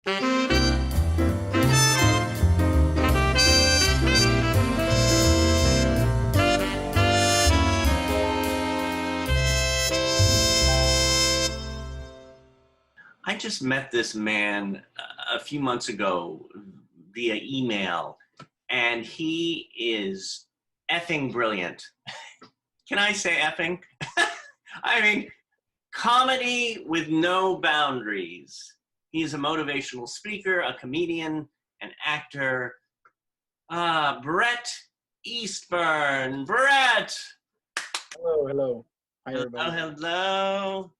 I just met this man a few months ago via email, and he is effing brilliant. Can I say effing? I mean, comedy with no boundaries. He's a motivational speaker, a comedian, an actor. Brett Eastburn. Brett! Hello, hello. Hi, everybody. Hello.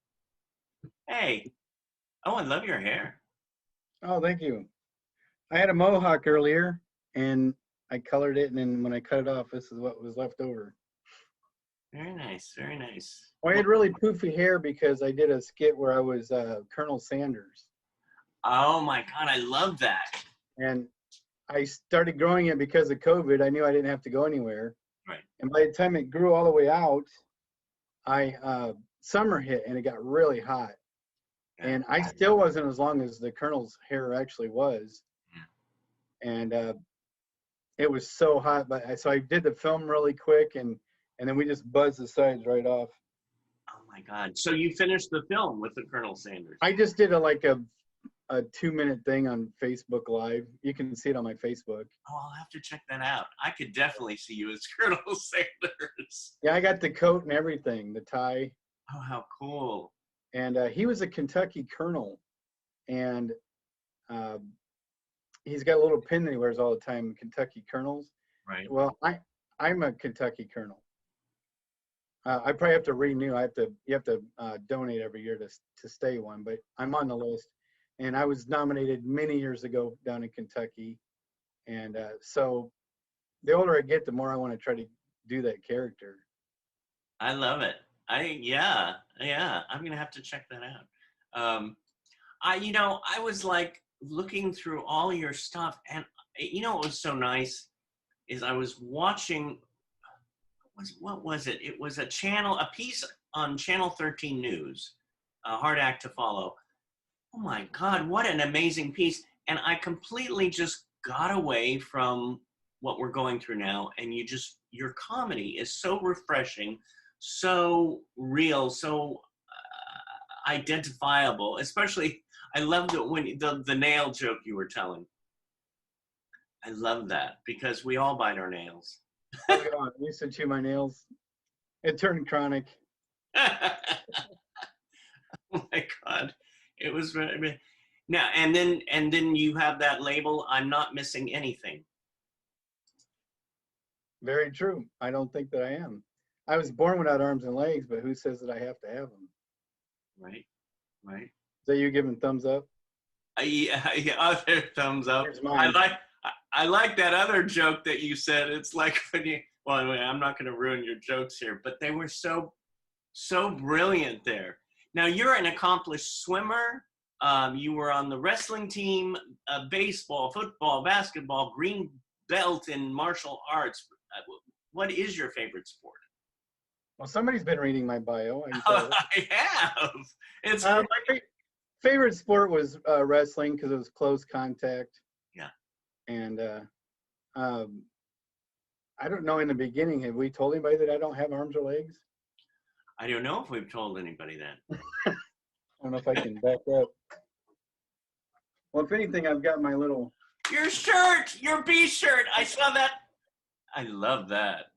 Hey. Oh, I love your hair. Oh, thank you. I had a mohawk earlier, and I colored it, and then when I cut it off, this is what was left over. Very nice, very nice. Well, I had really poofy hair because I did a skit where I was Colonel Sanders. Oh my God, I love that. And I started growing it because of COVID. I knew I didn't have to go anywhere. Right. And by the time it grew all the way out, summer hit, and it got really hot. And I still wasn't as long as the Colonel's hair actually was. Yeah. And it was so hot. So I did the film really quick, and then we just buzzed the sides right off. Oh my God. So you finished the film with the Colonel Sanders? I just did a 2-minute thing on Facebook Live. You can see it on my Facebook. Oh, I'll have to check that out. I could definitely see you as Colonel Sanders. Yeah, I got the coat and everything, the tie. Oh, how cool. And he was a Kentucky colonel, and he's got a little pin that he wears all the time, Kentucky colonels. Right. Well, I'm a Kentucky colonel. I probably have to renew. You have to donate every year to stay one, but I'm on the list. And I was nominated many years ago down in Kentucky. And so the older I get, the more I want to try to do that character. I love it. Yeah. I'm gonna have to check that out. I was like looking through all your stuff, and what was so nice is I was watching. What was it? It was a piece on Channel 13 News, a hard act to follow. Oh my God, what an amazing piece! And I completely just got away from what we're going through now, and your comedy is so refreshing. So real, so identifiable. Especially, I loved it when the nail joke you were telling. I love that because we all bite our nails. Oh, yeah, I used to chew my nails. It turned chronic. Oh my God, it was very. Now and then you have that label. I'm not missing anything. Very true. I don't think that I am. I was born without arms and legs, but who says that I have to have them? Right. Is that you giving thumbs up? Yeah, other thumbs up. I like that other joke that you said. It's like I'm not going to ruin your jokes here, but they were so brilliant there. Now you're an accomplished swimmer. You were on the wrestling team, baseball, football, basketball, green belt in martial arts. What is your favorite sport? Well, somebody's been reading my bio. I have. It's my favorite sport was wrestling because it was close contact. Yeah. And I don't know. In the beginning, have we told anybody that I don't have arms or legs? I don't know if we've told anybody that. I don't know if I can back up. Well, if anything, I've got my little. Your shirt, your B shirt. I saw that. I love that.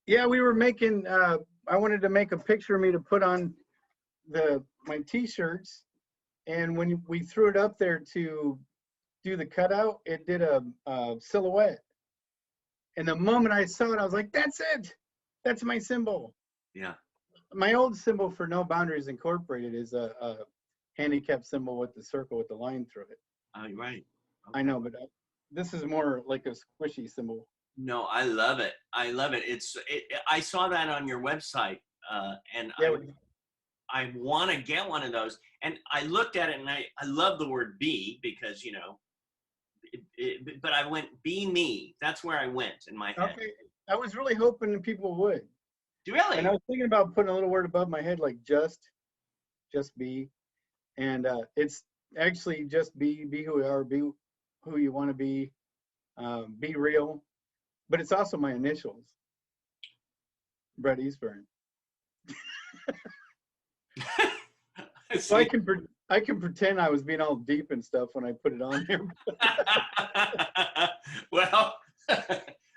Yeah, we were making. I wanted to make a picture of me to put on my T-shirts, and when we threw it up there to do the cutout, it did a silhouette. And the moment I saw it, I was like, "That's it! That's my symbol." Yeah. My old symbol for No Boundaries Incorporated is a handicap symbol with the circle with the line through it. Oh, right. Okay. I know, but this is more like a squishy symbol. No, I love it. I love it. I saw that on your website, and yeah, I want to get one of those. And I looked at it, and I love the word "be" because but I went "be me." That's where I went in my head. Okay, I was really hoping that people would. Really? And I was thinking about putting a little word above my head like just be. And it's actually just be who you are, be who you want to be real. But it's also my initials, Brett Eastburn. So I can pretend I was being all deep and stuff when I put it on there. Well,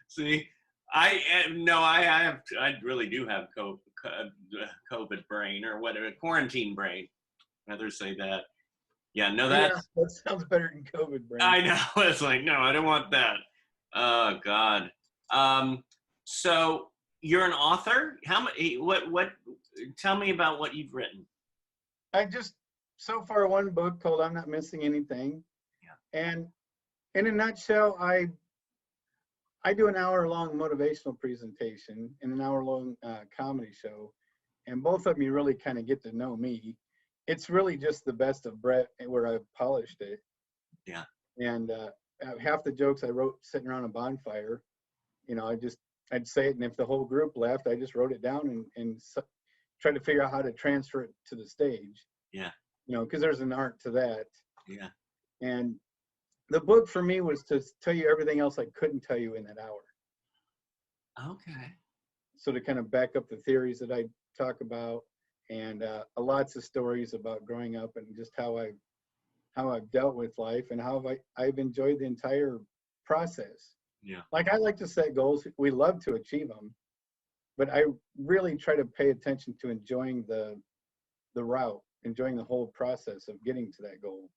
see, I really do have COVID brain, or whatever, quarantine brain. Rather say that. Yeah, no, Yeah, that's, that sounds better than COVID brain. I know. It's like, no, I don't want that. Oh God. So you're an author. How many? What? Tell me about what you've written. I just so far one book called I'm Not Missing Anything. Yeah. And in a nutshell, I do an hour-long motivational presentation and an hour-long comedy show, and both of them you really kind of get to know me. It's really just the best of Brett where I've polished it. Yeah. And half the jokes I wrote sitting around a bonfire. You know, I'd say it, and if the whole group left, I just wrote it down and tried to figure out how to transfer it to the stage. Yeah. You know, because there's an art to that. Yeah. And the book for me was to tell you everything else I couldn't tell you in that hour. Okay. So to kind of back up the theories that I talk about, and lots of stories about growing up and just how I've dealt with life and how I've enjoyed the entire process. Yeah. Like I like to set goals. We love to achieve them, but I really try to pay attention to enjoying the route, enjoying the whole process of getting to that goal,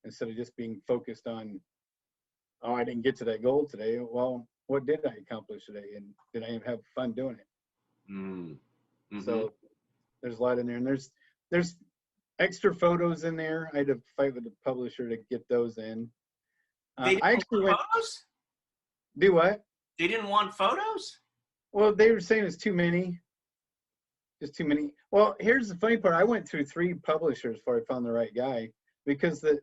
instead of just being focused on, oh, I didn't get to that goal today. Well, what did I accomplish today, and did I have fun doing it? Mm-hmm. So there's a lot in there, and there's extra photos in there. I had to fight with the publisher to get those in. They didn't I actually want went. photos? Do what? They didn't want photos? Well, they were saying it's too many. Just too many. Well, here's the funny part. I went through 3 publishers before I found the right guy, because the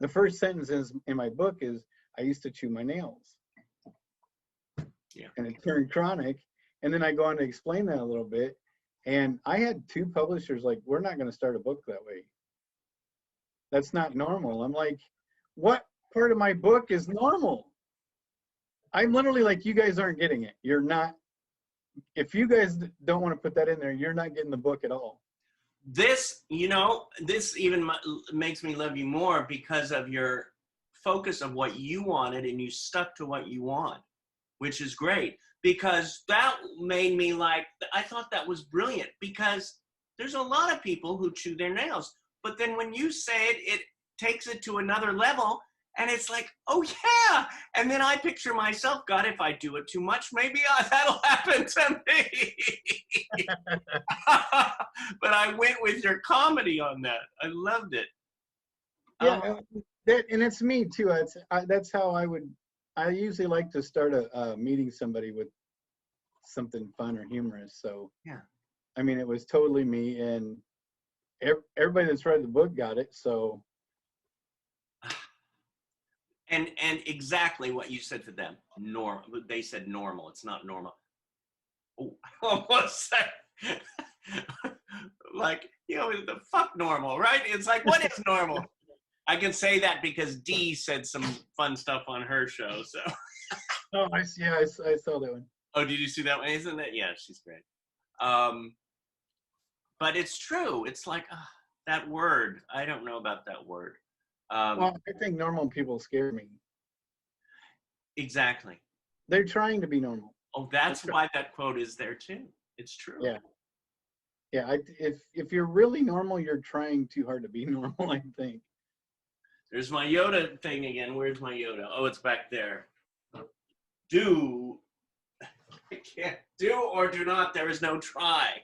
first sentence in my book is, I used to chew my nails. Yeah. And it turned chronic. And then I go on to explain that a little bit. And I had 2 publishers like, we're not going to start a book that way. That's not normal. I'm like, what part of my book is normal? I'm literally like, you guys aren't getting it. You're not. If you guys don't want to put that in there, you're not getting the book at all. This, this even makes me love you more, because of your focus of what you wanted, and you stuck to what you want, which is great, because that made me like, I thought that was brilliant, because there's a lot of people who chew their nails, but then when you say it, it takes it to another level. And it's like, oh yeah. And then I picture myself, God, if I do it too much, maybe that'll happen to me. But I went with your comedy on that. I loved it. Yeah, and it's me too. That's how I usually like to start a meeting somebody with something fun or humorous. So yeah, I mean, it was totally me, and everybody that's read the book got it. So. And exactly what you said to them. Normal. They said normal. It's not normal. Oh, I almost said, like, the fuck normal, right? It's like, what is normal? I can say that because Dee said some fun stuff on her show. So. Oh, I see. Yeah, I saw that one. Oh, did you see that one? Isn't that? Yeah, she's great. But it's true. It's like that word. I don't know about that word. Well, I think normal people scare me. Exactly. They're trying to be normal. Oh, that's why that quote is there too. It's true. Yeah. Yeah. If you're really normal, you're trying too hard to be normal, I think. There's my Yoda thing again. Where's my Yoda? Oh, it's back there. Do. I can't. Do or do not. There is no try.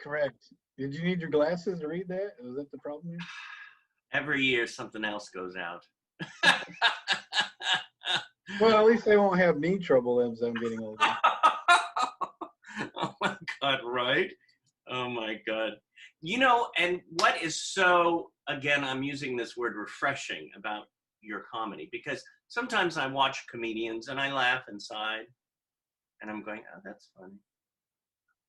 Correct. Did you need your glasses to read that? Was that the problem here? Every year something else goes out. Well, at least I won't have knee trouble as I'm getting older. Oh my God, right? Oh my God. And what is so, again, I'm using this word refreshing about your comedy, because sometimes I watch comedians and I laugh inside and I'm going, oh, that's funny.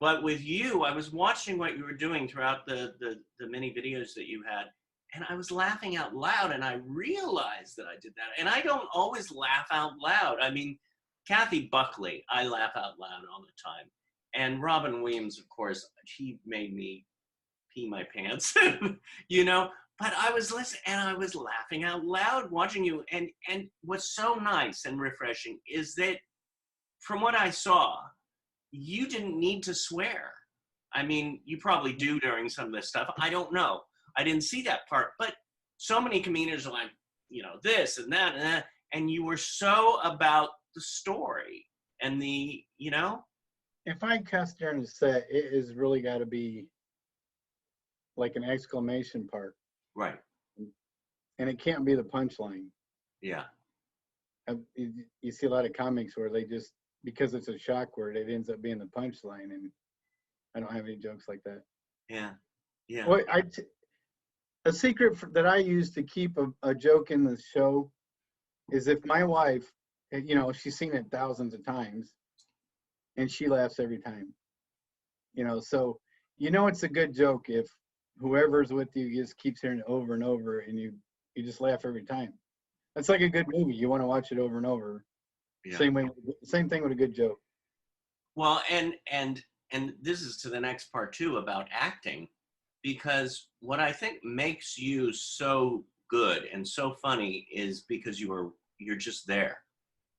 But with you, I was watching what you were doing throughout the many videos that you had, and I was laughing out loud, and I realized that I did that. And I don't always laugh out loud. I mean, Kathy Buckley, I laugh out loud all the time. And Robin Williams, of course, he made me pee my pants, you know. But I was listening and I was laughing out loud watching you. And what's so nice and refreshing is that from what I saw, you didn't need to swear. I mean, you probably do during some of this stuff. I don't know. I didn't see that part. But so many comedians are like, you know, this and that and that. And you were so about the story and the, you know? If I cuss during a set, it has really got to be like an exclamation part, Right. and it can't be the punchline. Yeah. You see a lot of comics where they just, because it's a shock word, it ends up being the punchline, and I don't have any jokes like that. Yeah. Yeah. Well, a secret that I use to keep a joke in the show is if my wife, you know, she's seen it thousands of times, and she laughs every time. You know, so you know it's a good joke if whoever's with you just keeps hearing it over and over, and you just laugh every time. That's like a good movie. You want to watch it over and over. Yeah. Same thing with a good joke. Well, and this is to the next part too about acting, because what I think makes you so good and so funny is because you're just there.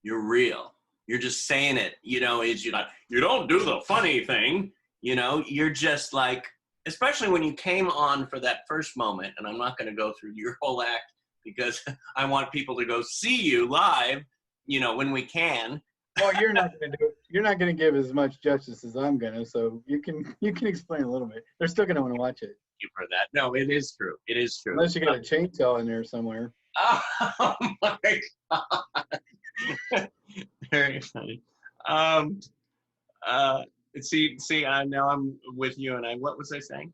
You're real. You're just saying it, you know, is you like, you don't do the funny thing, you know, you're just like, especially when you came on for that first moment, and I'm not going to go through your whole act because I want people to go see you live, you know, when we can. Well, you're not going to do it. You're not going to give as much justice as I'm going to, so you can explain a little bit. They're still going to want to watch it. You for that. No, it is true. It is true. Unless you got a chainsaw in there somewhere. Oh my God. Very funny. See, now I'm with you, and what was I saying?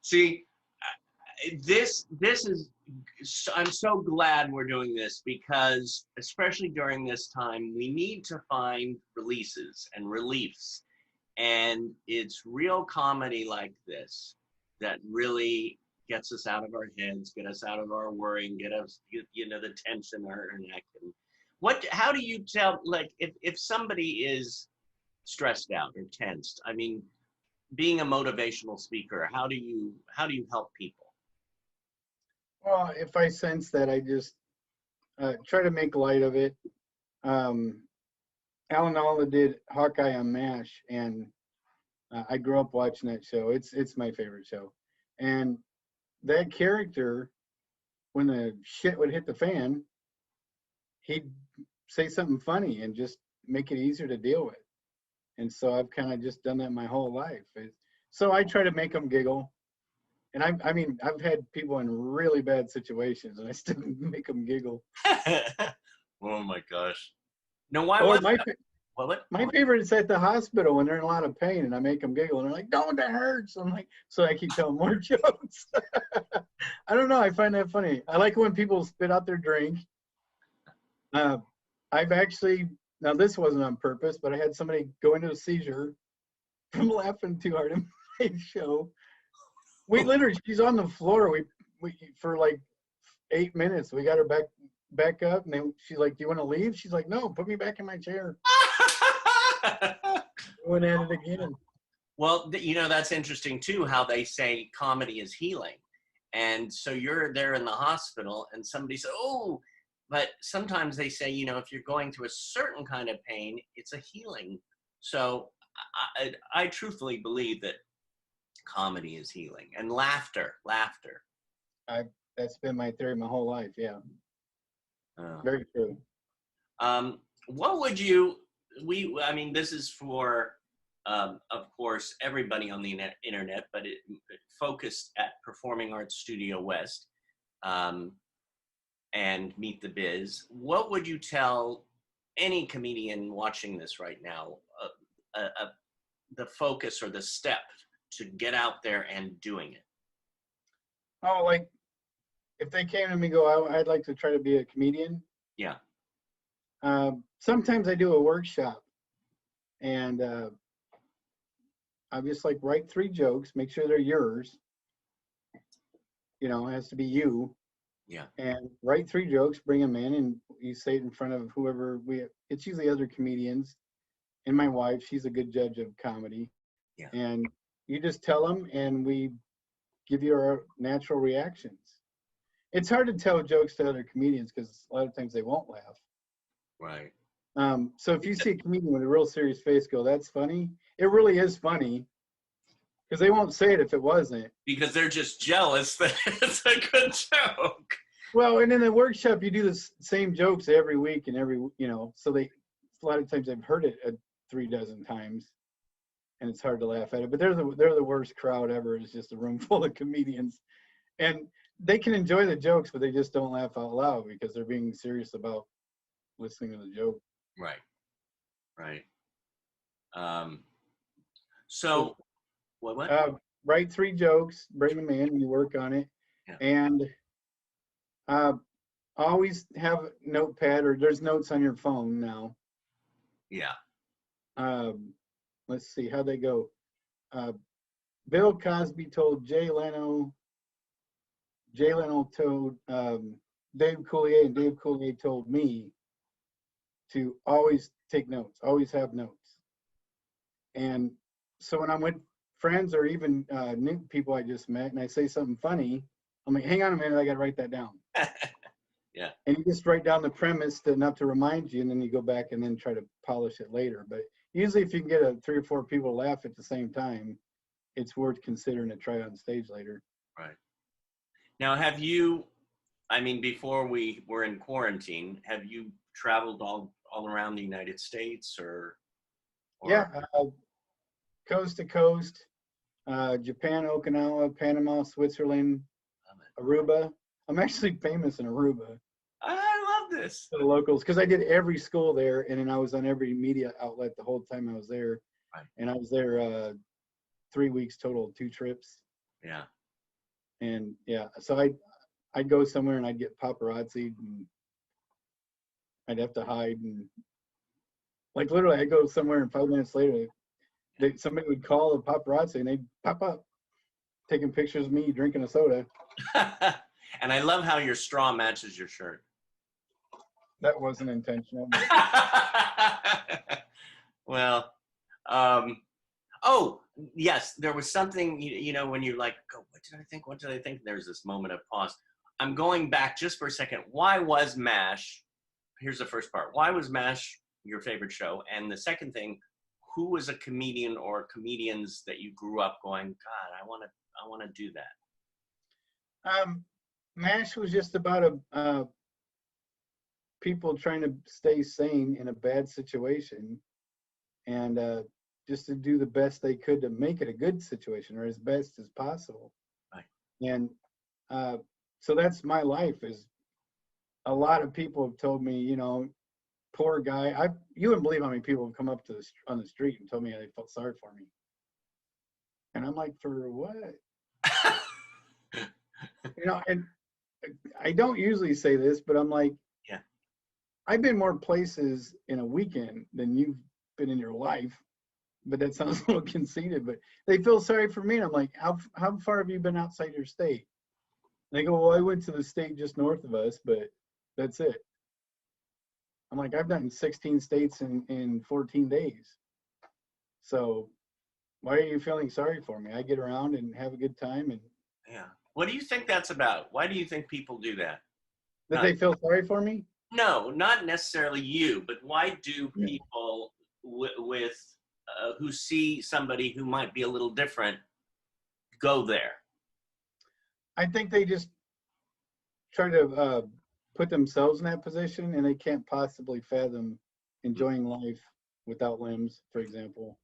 See, this is, I'm so glad we're doing this, because especially during this time, we need to find releases and reliefs. And it's real comedy like this that really gets us out of our heads, get us out of our worrying, get us, you know, the tension in our neck. And how do you tell, like, if somebody is stressed out or tensed? I mean, being a motivational speaker, how do you help people? Well, if I sense that, I just try to make light of it. Alan Alda did Hawkeye on MASH, and I grew up watching that show. It's my favorite show. And that character, when the shit would hit the fan, he'd say something funny and just make it easier to deal with. And so I've kind of just done that my whole life. So I try to make them giggle. And I mean, I've had people in really bad situations, and I still make them giggle. Oh my gosh! No, why Or was that? My favorite is at the hospital when they're in a lot of pain, and I make them giggle, and they're like, "Don't, that hurts." I'm like, so I keep telling more jokes. I don't know. I find that funny. I like when people spit out their drink. I've actually, now this wasn't on purpose, but I had somebody go into a seizure from laughing too hard in my show. We literally, she's on the floor. We for like 8 minutes. We got her back up, and then she's like, "Do you want to leave?" She's like, "No, put me back in my chair." Went at it again. Well, you know, that's interesting too, how they say comedy is healing. And so you're there in the hospital and somebody said, "Oh," but sometimes they say, you know, if you're going through a certain kind of pain, it's a healing. So I truthfully believe that comedy is healing, and laughter. That's been my theory my whole life. Yeah. Very true. What would I mean, this is for, of course, everybody on the internet, but it focused at Performing Arts Studio West, and Meet the Biz. What would you tell any comedian watching this right now, the focus or the step to get out there and doing it? Oh, like if they came to me and go, I'd like to try to be a comedian. Yeah. Sometimes I do a workshop And I'm just like, write 3 jokes, make sure they're yours. You know, it has to be you. Yeah. And write 3 jokes, bring them in, and you say it in front of whoever it's usually other comedians. And my wife, she's a good judge of comedy. Yeah. And you just tell them, and we give you our natural reactions. It's hard to tell jokes to other comedians because a lot of times they won't laugh. Right. So if you see a comedian with a real serious face go, "That's funny," it really is funny, because they won't say it if it wasn't. Because they're just jealous that it's a good joke. Well, and in the workshop, you do the same jokes every week and so a lot of times they've heard it 3 dozen times, and it's hard to laugh at it. But they're the worst crowd ever. It's just a room full of comedians, and they can enjoy the jokes, but they just don't laugh out loud because they're being serious about listening to the joke. Right. Right. So what? Write 3 jokes, bring them in, you work on it, Yeah. and always have a notepad, or there's notes on your phone now. Yeah. Let's see how they go. Bill Cosby told Jay Leno told Dave Coulier, and Dave Coulier told me to always take notes, always have notes. And so when I'm with friends or even new people I just met and I say something funny, I'm like, hang on a minute, I got to write that down. Yeah. And you just write down the premise enough to remind you, and then you go back and then try to polish it later. But usually if you can get 3 or 4 people to laugh at the same time, it's worth considering to try on stage later. Right. Now, have you, I mean, before we were in quarantine, have you traveled all around the United States or? Yeah, coast to coast, Japan, Okinawa, Panama, Switzerland, Aruba. I'm actually famous in Aruba. I love this. For the locals, because I did every school there, and then I was on every media outlet the whole time I was there. Right. And I was there 3 weeks total, 2 trips. Yeah. And yeah, so I'd go somewhere and I'd get paparazzi, and I'd have to hide, and like literally I'd go somewhere and 5 minutes later somebody would call the paparazzi and they'd pop up taking pictures of me drinking a soda. And I love how your straw matches your shirt. That wasn't intentional. Well, oh, yes, there was something, when you're like, oh, what did I think? What did I think? There's this moment of pause. I'm going back just for a second. Why was MASH? Here's the first part. Why was MASH your favorite show? And the second thing, who was a comedian or comedians that you grew up going, God, I want to do that? MASH was just about people trying to stay sane in a bad situation, and just to do the best they could to make it a good situation, or as best as possible. Right. And so that's my life. Is a lot of people have told me, poor guy. You wouldn't believe how many people have come up to on the street and told me they felt sorry for me. And I'm like, for what? And I don't usually say this, but I'm like, yeah, I've been more places in a weekend than you've been in your life. But that sounds a little conceited, but they feel sorry for me. And I'm like, how far have you been outside your state? And they go, well, I went to the state just north of us, but that's it. I'm like, I've done 16 states in 14 days. So why are you feeling sorry for me? I get around and have a good time. And yeah. What do you think that's about? Why do you think people do that? That they feel sorry for me? No, not necessarily you, but why do people with who see somebody who might be a little different go there? I think they just try to put themselves in that position, and they can't possibly fathom enjoying life without limbs, for example.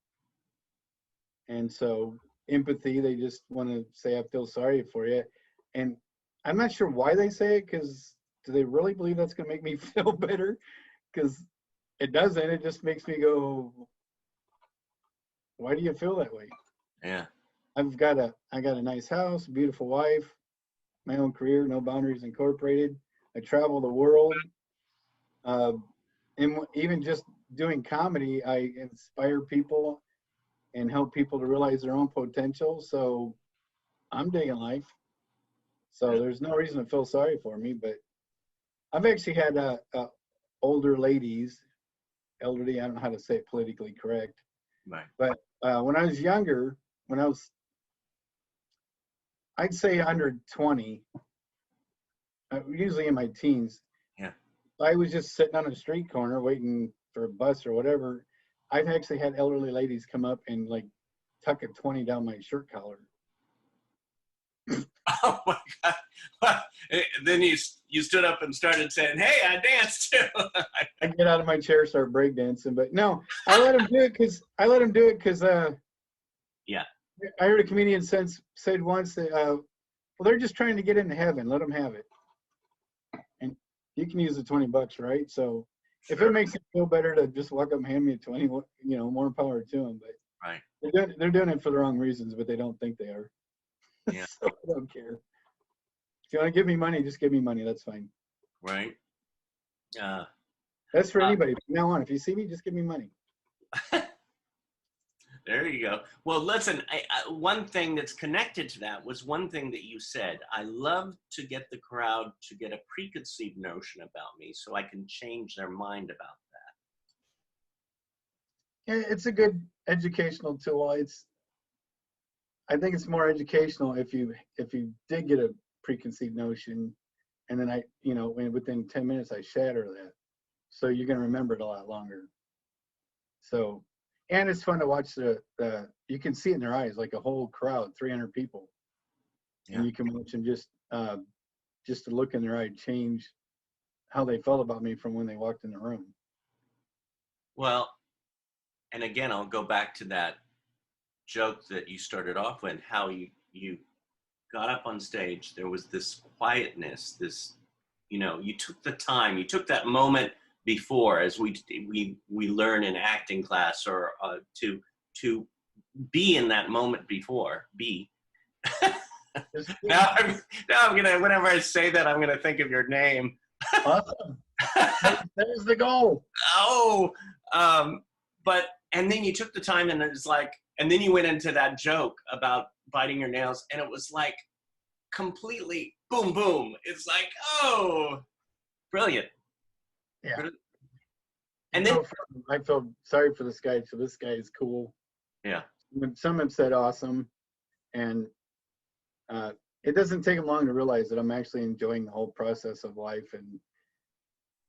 And so empathy, they just want to say, I feel sorry for you. And I'm not sure why they say it, because do they really believe that's going to make me feel better? Because it doesn't. It just makes me go, why do you feel that way? Yeah. I got a nice house, beautiful wife, my own career, no boundaries incorporated. I travel the world. And even just doing comedy, I inspire people and help people to realize their own potential. So I'm digging life. So there's no reason to feel sorry for me. But I've actually had older ladies, elderly. I don't know how to say it politically correct. Right. But when I was younger, when I was, I'd say under 20, usually in my teens, Yeah. I was just sitting on a street corner waiting for a bus or whatever. I've actually had elderly ladies come up and like tuck a 20 down my shirt collar. Oh my God. Well, then you stood up and started saying, "Hey, I danced too." I get out of my chair, start breakdancing. But no, I let them do it because Yeah. I heard a comedian said once that well, they're just trying to get into heaven. Let them have it, and you can use the $20, right? So if it makes you feel better to just walk up and hand me a 20, more power to them. But Right. they're doing it for the wrong reasons, but they don't think they are. Yeah. So I don't care. If you want to give me money, just give me money. That's fine. Right. Uh, That's for anybody. From now on, if you see me, just give me money. There you go. Well, listen, one thing that's connected to that was one thing that you said. I love to get the crowd to get a preconceived notion about me so I can change their mind about Yeah, it's a good educational tool. I think it's more educational if you did get a preconceived notion, and then within 10 minutes I shatter that, so you're gonna remember it a lot longer. So, and it's fun to watch the you can see it in their eyes, like a whole crowd, 300 people, Yeah. and you can watch them just the look in their eye change how they felt about me from when they walked in the room. Well, and again, I'll go back to that joke that you started off with, how you got up on stage. There was this quietness, this, you took the time, you took that moment before, as we learn in acting class, or to be in that moment before. Be. now I'm gonna, whenever I say that, I'm gonna think of your name. Awesome. There's the goal. Oh, and then you took the time, and it's like, and then you went into that joke about biting your nails, and it was like completely boom, boom. It's like, oh, brilliant. Yeah. Brilliant. And then I felt sorry for this guy. So this guy is cool. Yeah. Some have said awesome, and it doesn't take them long to realize that I'm actually enjoying the whole process of life, and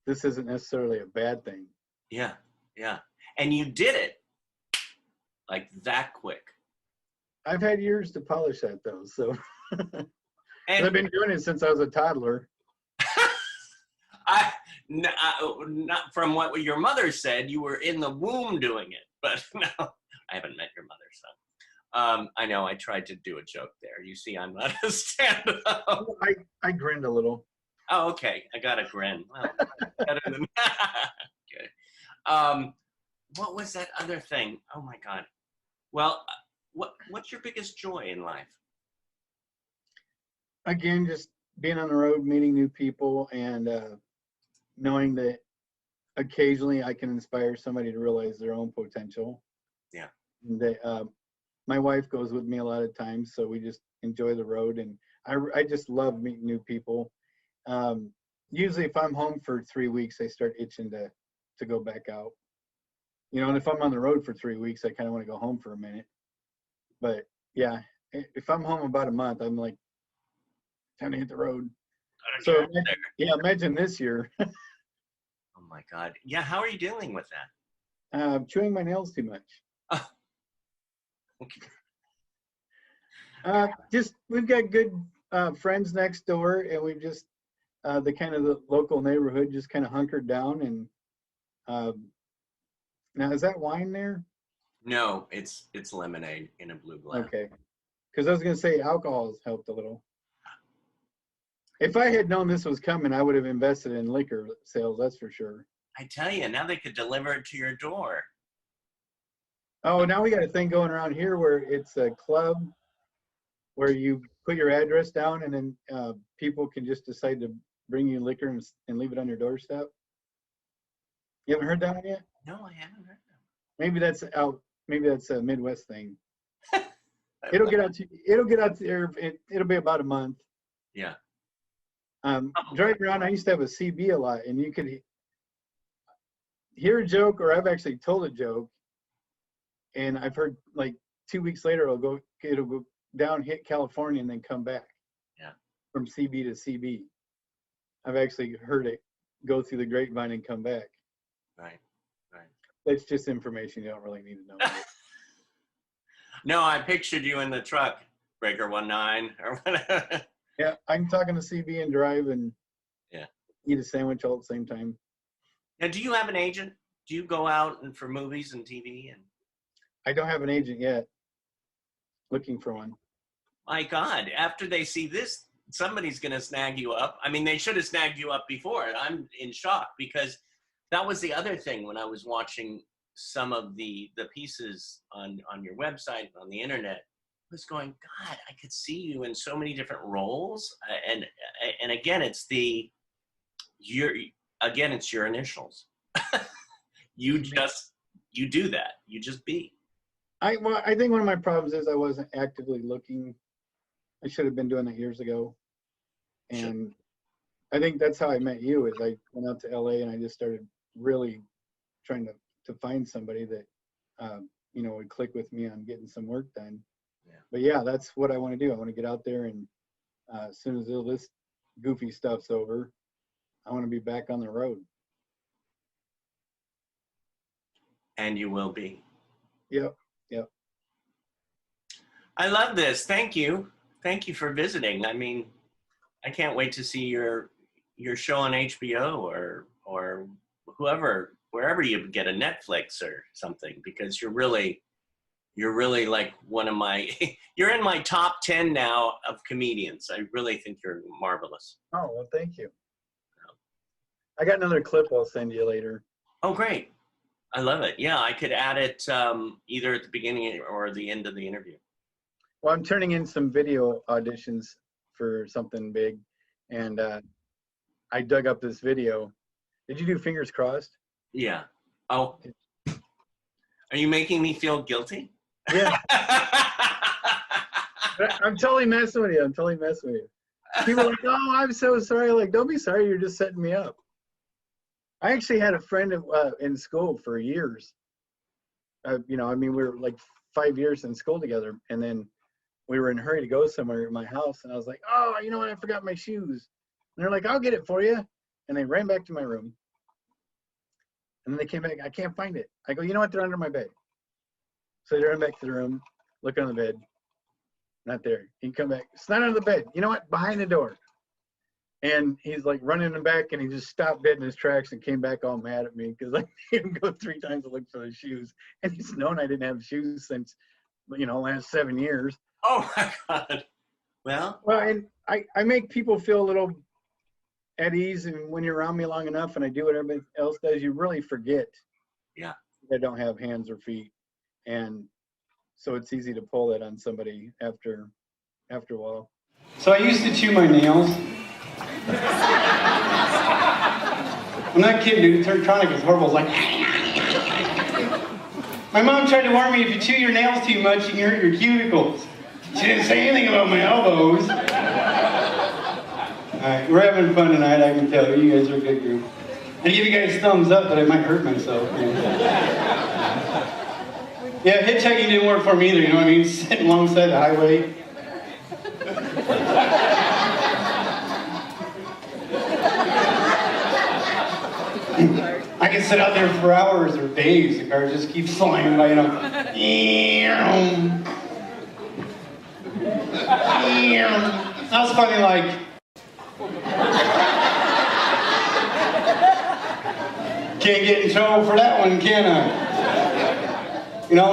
this isn't necessarily a bad thing. Yeah, yeah. And you did it like that quick. I've had years to polish that though, so And I've been doing it since I was a toddler. not from what your mother said, you were in the womb doing it, but no, I haven't met your mother, so I know I tried to do a joke there. You see, I'm not a stand-up. I grinned a little. Oh, okay. I got a grin. Well, better than okay. What was that other thing? Oh my God. Well, what's your biggest joy in life? Again, just being on the road, meeting new people, and knowing that occasionally I can inspire somebody to realize their own potential. Yeah. And that my wife goes with me a lot of times, so we just enjoy the road, and I just love meeting new people. Usually if I'm home for 3 weeks, I start itching to go back out. And if I'm on the road for 3 weeks, I kind of want to go home for a minute. But yeah, if I'm home about a month, I'm like, time to hit the road. So imagine this year. Oh my God. Yeah, how are you dealing with that? Chewing my nails too much. Oh. Okay. Just we've got good friends next door, and we've just the local neighborhood just kind of hunkered down. And now, is that wine there? No, it's lemonade in a blue glass. Okay, because I was gonna say alcohol has helped a little. If I had known this was coming, I would have invested in liquor sales. That's for sure. I tell you, now they could deliver it to your door. Oh, now we got a thing going around here where it's a club where you put your address down, and then people can just decide to bring you liquor and leave it on your doorstep. You haven't heard that one yet? No, I haven't heard Maybe that's out. Maybe that's a Midwest thing. that. It'll get out. It'll get out there. It'll be about a month. Yeah. Driving around, I used to have a CB a lot, and you could hear a joke, or I've actually told a joke, and I've heard like 2 weeks later it'll go down, hit California, and then come back. Yeah. From CB to CB. I've actually heard it go through the grapevine and come back. Right. That's just information you don't really need to know. No, I pictured you in the truck, Breaker 19 or whatever. Yeah, I'm talking to CB and drive and Yeah. eat a sandwich all at the same time. Now, do you have an agent? Do you go out and for movies and TV? And I don't have an agent yet. Looking for one. my God, after they see this, somebody's going to snag you up. I mean, they should have snagged you up before. I'm in shock because that was the other thing when I was watching some of the pieces on your website, on the internet. I was going, God, I could see you in so many different roles. And again, it's your initials. You do that. You just be. I think one of my problems is I wasn't actively looking. I should have been doing that years ago. And I think that's how I met you, is I went out to LA and I just started really trying to find somebody that would click with me on getting some work done. Yeah. But yeah, that's what I want to do. I want to get out there, and as soon as all this goofy stuff's over, I want to be back on the road. And you will be. Yep. I love this. Thank you for visiting. I mean, I can't wait to see your show on HBO or wherever you get a Netflix or something, because you're really like one of my you're in my top 10 now of comedians. I really think you're marvelous. Oh, well, thank you. I got another clip I'll send you later. Oh, great. I love it. Yeah, I could add it either at the beginning or the end of the interview. Well, I'm turning in some video auditions for something big, and I dug up this video. Did you do Fingers Crossed? Yeah. Oh, are you making me feel guilty? Yeah. I'm totally messing with you. People are like, oh, I'm so sorry. Like, don't be sorry. You're just setting me up. I actually had a friend in school for years. We were like 5 years in school together, and then we were in a hurry to go somewhere at my house, and I was like, oh, you know what? I forgot my shoes. And they're like, I'll get it for you. And they ran back to my room. And then they came back. I can't find it. I go, you know what? They're under my bed. So they ran back to the room, look under the bed. Not there. He come back. It's not under the bed. You know what? Behind the door. And he's like running him back, and he just stopped dead in his tracks and came back all mad at me because I made him go 3 times to look for the shoes. And he's known I didn't have shoes since, last 7 years. Oh my God. Well, and I make people feel a little at ease, and when you're around me long enough and I do what everybody else does, you really forget. Yeah. I don't have hands or feet. And so it's easy to pull that on somebody after a while. So I used to chew my nails. I'm not kidding, dude. Turtronic is horrible. It's like... My mom tried to warn me, if you chew your nails too much, you can hurt your cuticles. She didn't say anything about my elbows. Alright, we're having fun tonight, I can tell you. You guys are a good group. I give you guys thumbs up, but I might hurt myself. Yeah, hitchhiking didn't work for me either, you know what I mean? Sitting alongside the highway. I can sit out there for hours or days. The car just keeps flying by, That was funny, like... Can't get in trouble for that one, can I?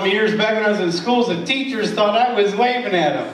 Years back when I was in schools, the teachers thought I was waving at them.